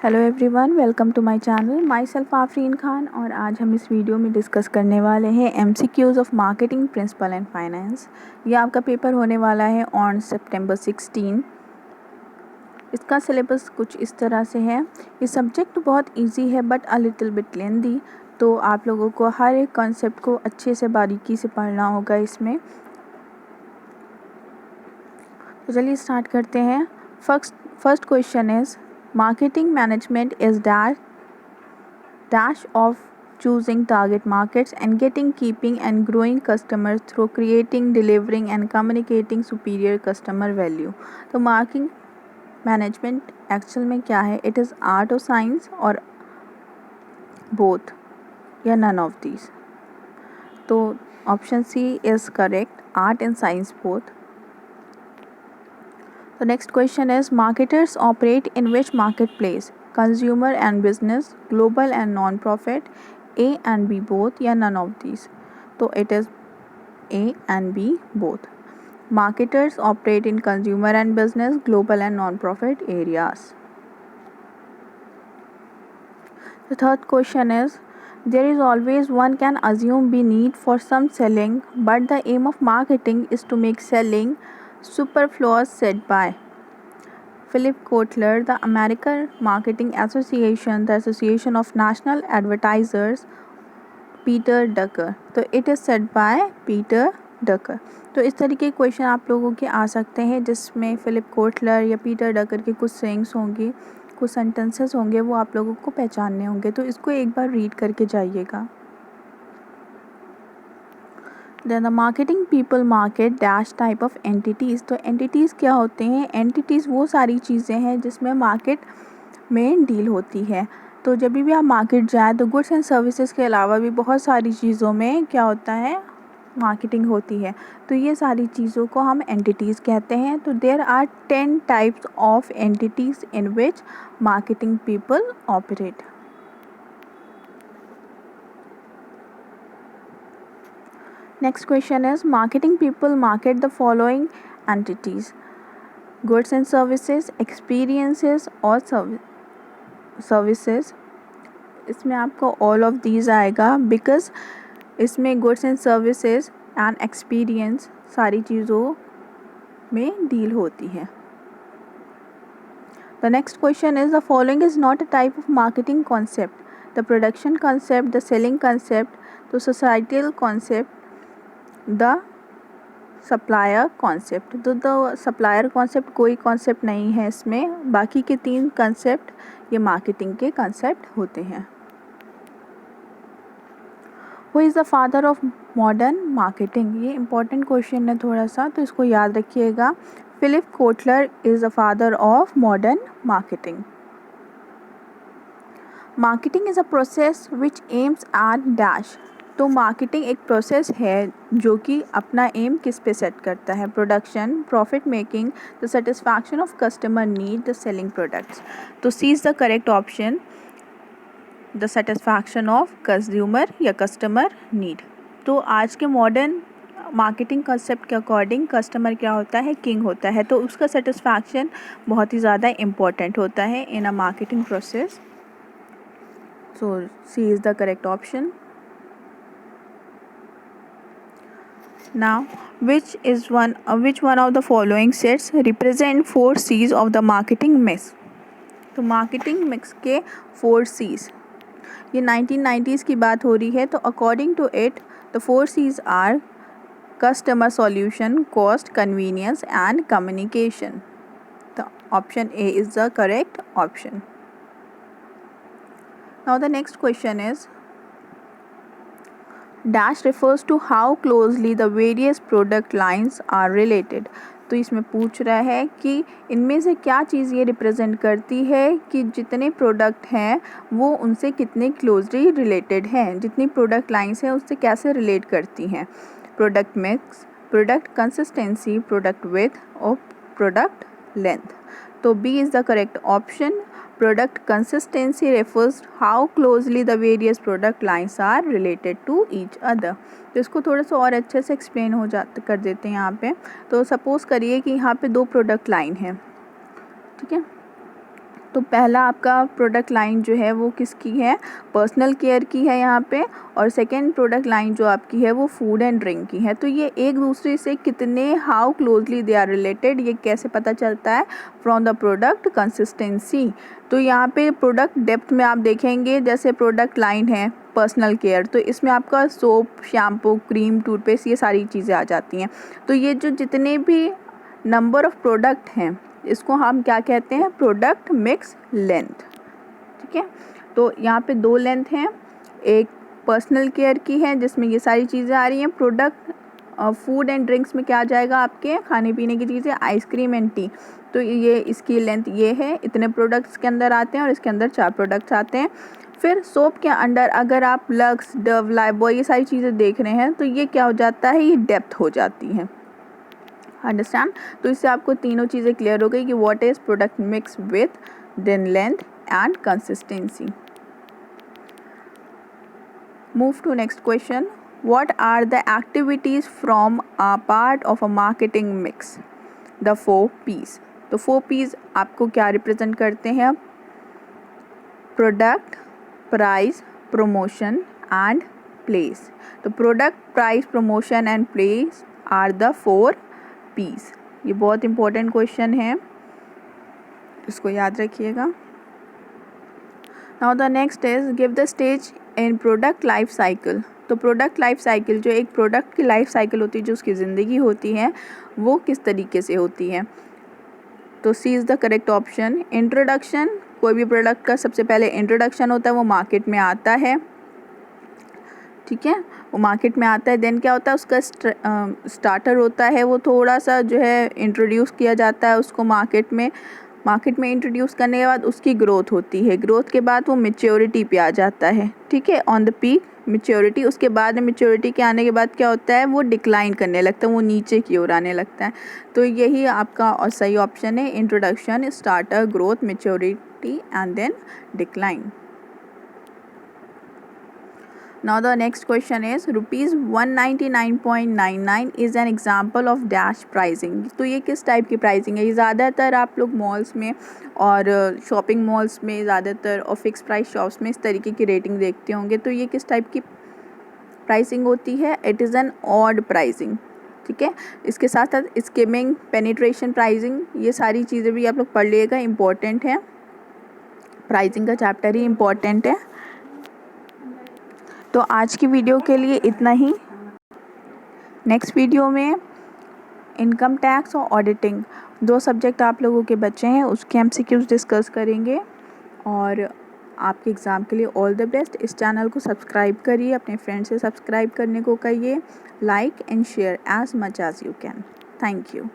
Hello everyone, welcome to my channel. Myself Afreen Khan. और आज हम इस वीडियो में डिस्कस करने वाले हैं MCQs of marketing principle and finance. ये आपका पेपर होने वाला है ऑन सितंबर 16। इसका सिलेबस कुछ इस तरह से है। ये सब्जेक्ट बहुत इजी है बट अ लिटिल बिट लेंदी, तो आप लोगों को हर एक कॉन्सेप्ट को अच्छे से बारीकी से पढ़ना होगा इसमें। तो चलिए स्टार्ट करते हैं। First question is marketing management is dash of choosing target markets and keeping and growing customers through creating, delivering and communicating superior customer value। तो मार्केटिंग मैनेजमेंट एक्चुअल में क्या है? इट इज़ आर्ट और science और both या none of these. तो option C is correct, art and science both. The next question is marketers operate in which marketplace? Consumer and business, global and non-profit, A and B both या none of these? तो it is A and B both. Marketers operate in consumer and business, global and non-profit areas. The third question is there is always one can assume be need for some selling, but the aim of marketing is to make selling superfluous said by Philip Kotler, the American Marketing Association, the Association of National Advertisers, Peter Drucker। तो it is said by Peter Drucker. तो इस तरीके के question आप लोगों के आ सकते हैं जिसमें फिलिप कोटलर या पीटर डकर के कुछ सेइंग्स होंगी, कुछ सेंटेंसेस होंगे, वो आप लोगों को पहचानने होंगे। तो इसको एक बार रीड करके जाइएगा। Then the marketing people market dash type of entities. तो एंटिटीज़ क्या होते हैं? एंटिटीज़ वो सारी चीज़ें हैं जिसमें मार्केट में डील होती है। तो जब भी आप मार्केट जाएँ तो गुड्स एंड सर्विसेज के अलावा भी बहुत सारी चीज़ों में क्या होता है? मार्केटिंग होती है। तो ये सारी चीज़ों को हम एंटिटीज़ कहते हैं। तो there are 10 types of entities in which marketing people operate. Next question is marketing people market the following entities: goods and services, experiences और services। इसमें आपको all of these आएगा बिकॉज इसमें goods and services and experience सारी चीज़ों में deal होती है। The next question is the following is not a type of marketing concept: the production concept, the selling concept, the societal concept, the supplier concept. तो the supplier concept कोई concept नहीं है इसमें, बाकी के 3 कॉन्सेप्ट ये मार्केटिंग के concept होते हैं। Who is the father of modern marketing? ये इंपॉर्टेंट क्वेश्चन है थोड़ा सा, तो इसको याद रखिएगा। Philip Kotler is the father of modern marketing. Marketing is a process which aims at dash. तो मार्केटिंग एक प्रोसेस है जो कि अपना एम किस पे सेट करता है? Production, profit making, the satisfaction of customer need, the selling products. तो C is the correct option, the satisfaction of consumer या कस्टमर नीड। तो आज के मॉडर्न मार्केटिंग कंसेप्ट के अकॉर्डिंग कस्टमर क्या होता है? किंग होता है। तो उसका सेटिस्फैक्शन बहुत ही ज़्यादा इम्पोर्टेंट होता है in a marketing process. So C is the correct option. Now, which one of the following sets represent 4 C's of the marketing mix? तो मार्केटिंग मिक्स के 4 C's, ये 1990s की बात हो रही है। तो according to it the 4 C's are customer solution, cost, convenience and communication. तो option A is the correct option. Now the next question is Dash refers to how closely the various product lines are related। तो इसमें पूछ रहा है कि इनमें से क्या चीज़ ये रिप्रेजेंट करती है कि जितने प्रोडक्ट हैं वो उनसे कितने क्लोजली रिलेटेड हैं, जितनी प्रोडक्ट लाइंस हैं उससे कैसे रिलेट करती हैं। Product mix, product consistency, product width और प्रोडक्ट लेंथ। तो B is the correct option. Product consistency refers how closely the various product lines are related to each other। तो इसको थोड़ा सा और अच्छे से एक्सप्लेन कर देते हैं यहाँ पे। तो सपोज़ करिए कि यहाँ पे 2 प्रोडक्ट लाइन है, ठीक है। तो पहला आपका प्रोडक्ट लाइन जो है वो किसकी है, पर्सनल केयर की है यहाँ पे, और सेकंड प्रोडक्ट लाइन जो आपकी है वो फूड एंड ड्रिंक की है। तो ये एक दूसरे से कितने, how closely they are related, ये कैसे पता चलता है, फ्रॉम द प्रोडक्ट कंसिस्टेंसी। तो यहाँ पे प्रोडक्ट डेप्थ में आप देखेंगे, जैसे प्रोडक्ट लाइन है पर्सनल केयर, तो इसमें आपका सोप, शैम्पू, क्रीम, टूथपेस्ट, ये सारी चीज़ें आ जाती हैं। तो ये जो जितने भी नंबर ऑफ़ प्रोडक्ट हैं इसको हम क्या कहते हैं, प्रोडक्ट मिक्स लेंथ। ठीक है, तो यहाँ पे 2 लेंथ हैं, एक पर्सनल केयर की है जिसमें ये सारी चीज़ें आ रही हैं। प्रोडक्ट फूड एंड ड्रिंक्स में क्या आ जाएगा, आपके खाने पीने की चीज़ें, आइसक्रीम एंड टी। तो ये इसकी लेंथ ये है, इतने प्रोडक्ट्स के अंदर आते हैं और इसके अंदर 4 प्रोडक्ट्स आते हैं। फिर सोप के अंडर अगर आप लक्स, डव, लाइफबॉय, ये सारी चीज़ें देख रहे हैं तो ये क्या हो जाता है, ये डेप्थ हो जाती है। अंडरस्टैंड। तो इससे आपको तीनों चीज़ें क्लियर हो गई कि what is product mix width, then length and consistency. Move to next question, what are the activities from a part of a marketing mix, the 4 P's। तो 4 P's आपको क्या रिप्रेजेंट करते हैं, product, price, promotion and place. तो product, price, promotion and place are the 4 P's। ये बहुत important question है, इसको याद रखिएगा। Now the next is give the stage in product life cycle. तो प्रोडक्ट लाइफ साइकिल, जो एक प्रोडक्ट की लाइफ साइकिल होती है, जो उसकी ज़िंदगी होती है, वो किस तरीके से होती है। तो C is the correct option. Introduction, कोई भी प्रोडक्ट का सबसे पहले इंट्रोडक्शन होता है, वो मार्केट में आता है। ठीक है, वो मार्केट में आता है, देन क्या होता है, उसका स्टार्टर होता है, वो थोड़ा सा जो है इंट्रोड्यूस किया जाता है उसको मार्केट में इंट्रोड्यूस करने के बाद उसकी ग्रोथ होती है, ग्रोथ के बाद वो मैच्योरिटी पे आ जाता है। ठीक है, ऑन द पीक मैच्योरिटी, उसके बाद मैच्योरिटी के आने के बाद क्या होता है, वो डिक्लाइन करने लगता है, वो नीचे की ओर आने लगता है। तो यही आपका और सही ऑप्शन है, introduction, starter, growth, maturity and then decline. Now the next question is rupees 199.99 is an example of dash pricing। तो ये किस टाइप की प्राइसिंग है, ये ज़्यादातर आप लोग मॉल्स में और शॉपिंग मॉल्स में ज़्यादातर और फिक्स प्राइस शॉप्स में इस तरीके की रेटिंग देखते होंगे। तो ये किस टाइप की प्राइसिंग होती है, it is an odd pricing. ठीक है, इसके साथ साथ स्किमिंग, पेनिट्रेशन प्राइसिंग, ये सारी चीज़ें भी आप लोग पढ़ लिएगा, इम्पॉर्टेंट है, प्राइसिंग का चैप्टर ही इम्पॉर्टेंट है। तो आज की वीडियो के लिए इतना ही। नेक्स्ट वीडियो में इनकम टैक्स और ऑडिटिंग, 2 सब्जेक्ट आप लोगों के बच्चे हैं, उसके MCQs डिस्कस करेंगे। और आपके एग्ज़ाम के लिए ऑल द बेस्ट। इस चैनल को सब्सक्राइब करिए, अपने फ्रेंड से सब्सक्राइब करने को कहिए, like and share as much as you can. Thank you.